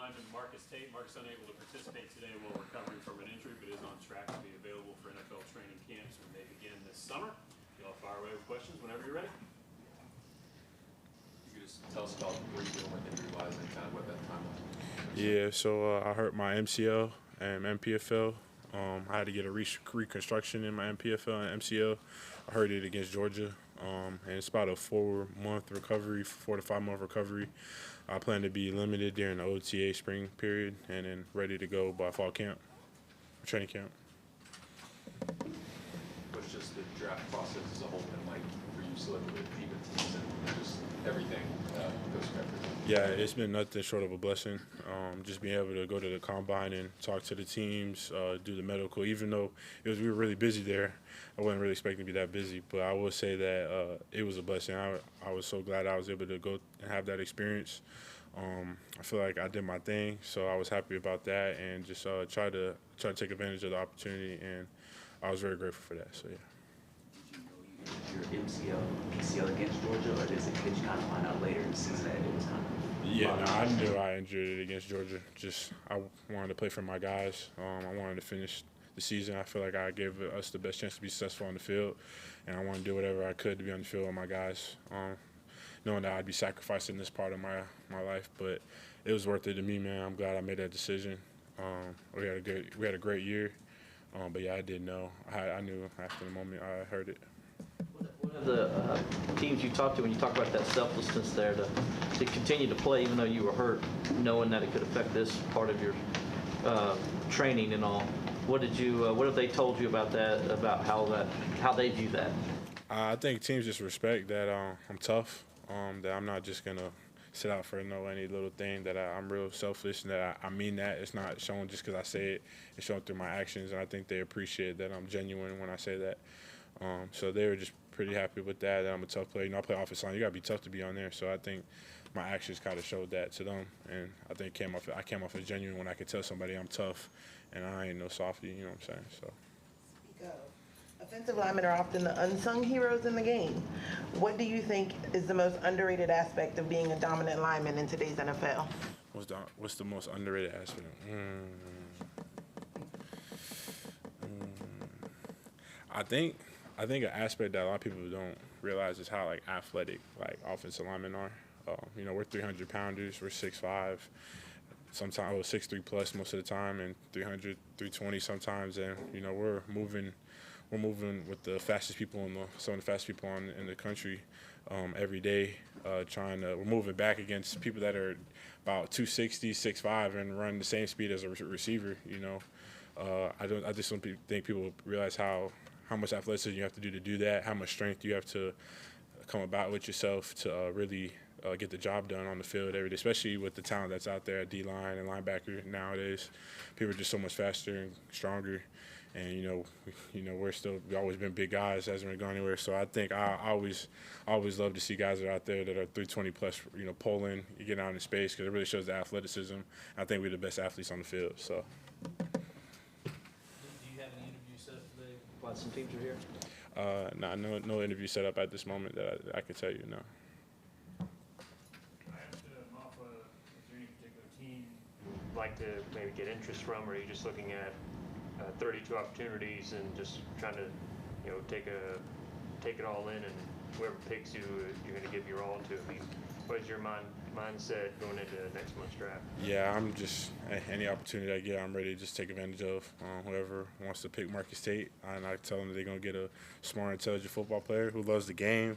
lineman Marcus Tate. Marcus unable to participate today while recovering from an injury, but is on track to be available for NFL training camps when they begin this summer. Y'all fire away with questions whenever you're ready. You could just tell us about what you're doing with injury-wise and kind of what that time was. Yeah, so I hurt my MCL and MPFL. I had to get a reconstruction in my MPFL and MCL. I hurt it against Georgia, and it's about a 4-month recovery, 4 to 5 month recovery. I plan to be limited during the OTA spring period and then ready to go by fall camp, training camp. What's just the draft process as a whole been like for you, selecting with defenses and just everything goes together? Yeah, it's been nothing short of a blessing. Just being able to go to the combine and talk to the teams, do the medical. Even though we were really busy there, I wasn't really expecting to be that busy. But I will say that it was a blessing. I was so glad I was able to go and have that experience. I feel like I did my thing, so I was happy about that, and just try to take advantage of the opportunity. And I was very grateful for that. So yeah. Did you know you injured your MCL, PCL against Georgia, or did you kind of find out later in the season that it was kind of? Yeah, no, I knew I injured it against Georgia. Just I wanted to play for my guys. I wanted to finish the season. I feel like I gave us the best chance to be successful on the field, and I wanted to do whatever I could to be on the field with my guys, knowing that I'd be sacrificing this part of my life. But it was worth it to me, man. I'm glad I made that decision. We had a great year, but yeah, I did know. I knew after the moment I heard it. What are the teams you talked to when you talk about that selflessness there to continue to play even though you were hurt, knowing that it could affect this part of your training and all? What have they told you about that? About how they view that? I think teams just respect that I'm tough. That I'm not just gonna sit out for any little thing. That I'm real selfish, and that I mean that. It's not shown just because I say it. It's shown through my actions, and I think they appreciate that I'm genuine when I say that. So they were just pretty happy with that I'm a tough player. You know, I play offensive line. You got to be tough to be on there. So I think my actions kind of showed that to them. And I think I came off as genuine when I could tell somebody I'm tough and I ain't no softy, you know what I'm saying? So. Speak of. Offensive linemen are often the unsung heroes in the game. What do you think is the most underrated aspect of being a dominant lineman in today's NFL? What's the most underrated aspect? I think an aspect that a lot of people don't realize is how athletic offensive linemen are. You know, we're 300 pounders, we're 6'5", sometimes 6'3" plus most of the time, and 300, 320 sometimes, and you know we're moving with the fastest people some of the fastest people in the country every day. We're moving back against people that are about 260, 6'5", and run the same speed as a receiver. You know, I just don't think people realize how much athleticism you have to do that, how much strength you have to come about with yourself to really get the job done on the field every day, especially with the talent that's out there at D-line and linebacker nowadays. People are just so much faster and stronger, and you know we've always been big guys, hasn't really gone anywhere. So I think I always love to see guys that are out there that are 320 plus, you know, pulling, you get out in space, because it really shows the athleticism. I think we're the best athletes on the field. So. Do you have any interviews set up today while some teams are here? No interview set up at this moment that I could tell you, no. Is there any particular team you'd like to maybe get interest from, or are you just looking at 32 opportunities and just trying to, you know, take it all in, and whoever picks you, you're going to give your all to? I mean, what is your mindset going into next month's draft? Yeah, I'm just any opportunity I get, I'm ready to just take advantage of. Whoever wants to pick Marcus Tate, and I tell them that they're going to get a smart, intelligent football player who loves the game,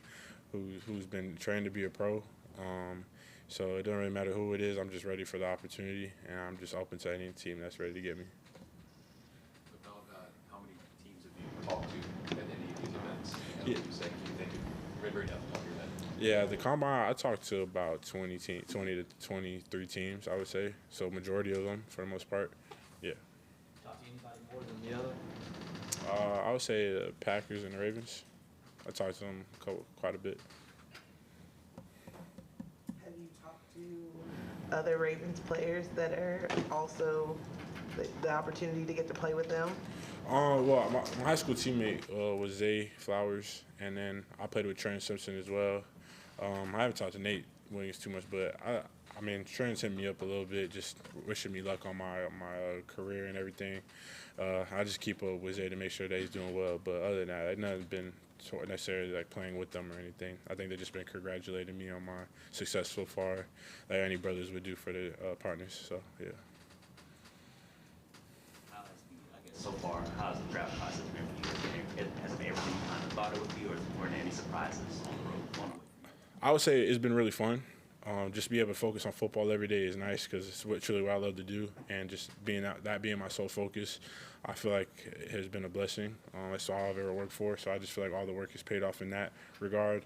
who's been trained to be a pro. So it doesn't really matter who it is. I'm just ready for the opportunity, and I'm just open to any team that's ready to get me. About how many teams have you talked to at any of these events? Yeah. You think you're ready to talk to your event? Yeah, the combine, I talked to about 20 to 23 teams, I would say. So majority of them, for the most part. Yeah. Talk to anybody more than the other? I would say the Packers and the Ravens. I talked to them quite a bit. Have you talked to other Ravens players that are also the opportunity to get to play with them? Well, my high school teammate was Zay Flowers, and then I played with Trent Simpson as well. I haven't talked to Nate Williams too much, but I mean, Trent's hit me up a little bit, just wishing me luck on my career and everything. I just keep up with Zay to make sure that he's doing well. But other than that, I've not been necessarily like playing with them or anything. I think they've just been congratulating me on my success so far, like any brothers would do for their partners. So yeah. How has I guess so far, how has the draft process been for you? Has it been everything you kind of thought it would be, or were there any surprises on the road? I would say it's been really fun. Just be able to focus on football every day is nice because it's truly what I love to do, and just being that being my sole focus, I feel like it has been a blessing. That's all I've ever worked for, so I just feel like all the work is paid off in that regard.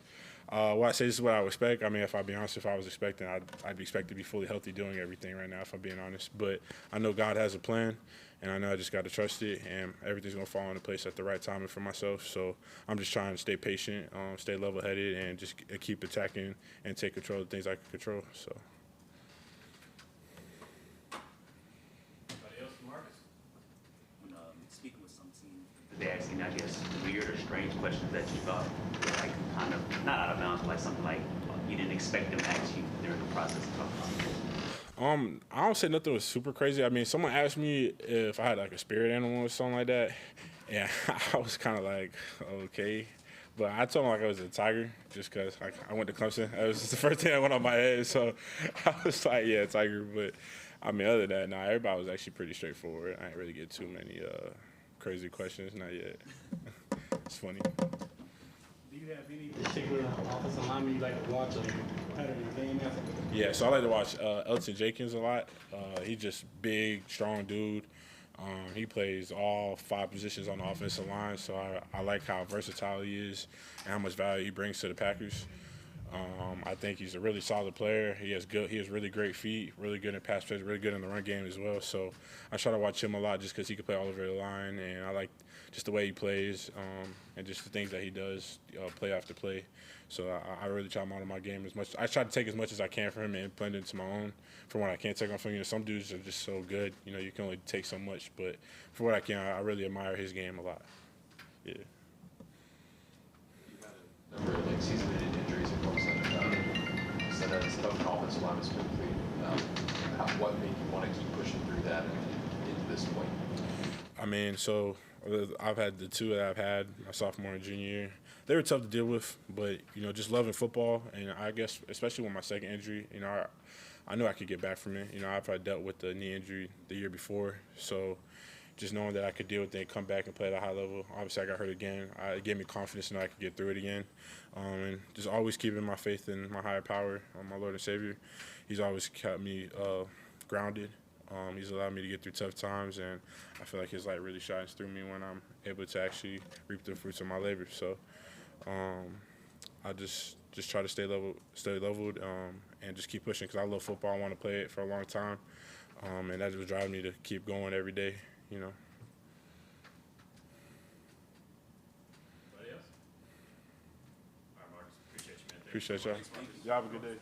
Well, I say this is what I would expect. I mean, if I be honest, if I was expecting, I'd expect to be fully healthy doing everything right now, if I'm being honest. But I know God has a plan, and I know I just got to trust it, and everything's going to fall into place at the right time for myself. So I'm just trying to stay patient, stay level-headed, and just keep attacking and take control of the things I can control. So. Anybody else, Marcus? When speaking with some teams, they asking, I guess, weird or strange questions that you thought were like kind of not out of bounds, but like something like you didn't expect them to ask you during the process of talking about it? I don't say nothing was super crazy. I mean, someone asked me if I had like a spirit animal or something like that, and I was kind of like, okay. But I told him like I was a tiger just because I went to Clemson. That was just the first thing that went on my head. So I was like, yeah, tiger. But I mean, other than that, nah, everybody was actually pretty straightforward. I didn't really get too many crazy questions, not yet. It's funny. Do you have any particular offensive lineman you like to watch or pattern your game after? Yeah, so I like to watch Elton Jenkins a lot. He's just big, strong dude. He plays all 5 positions on the offensive line, so I like how versatile he is and how much value he brings to the Packers. I think he's a really solid player. He has really great feet, really good in pass plays, really good in the run game as well. So I try to watch him a lot just because he can play all over the line, and I like just the way he plays and just the things that he does play after play. So I really try to model my game as much. I try to take as much as I can from him and blend it into my own. For what I can't take on from, some dudes are just so good. You can only take so much. But for what I can, I really admire his game a lot. Yeah. You had a number of like season-ending injuries at Clemson. So that's tough offensive line specifically. What made you want to keep pushing through that and into this point? I mean, so I've had the 2 that I've had, my sophomore and junior year. They were tough to deal with, but, just loving football. And I guess, especially with my second injury, I knew I could get back from it. I've had dealt with the knee injury the year before. So just knowing that I could deal with it and come back and play at a high level. Obviously, I got hurt again. It gave me confidence to know I could get through it again. And just always keeping my faith in my higher power, my Lord and Savior. He's always kept me grounded. He's allowed me to get through tough times, and I feel like his light really shines through me when I'm able to actually reap the fruits of my labor. So I just try to stay leveled, and just keep pushing because I love football. I want to play it for a long time, and that was driving me to keep going every day. Anybody else? All right, Marcus. Appreciate you, man. Appreciate y'all. Y'all have a good day.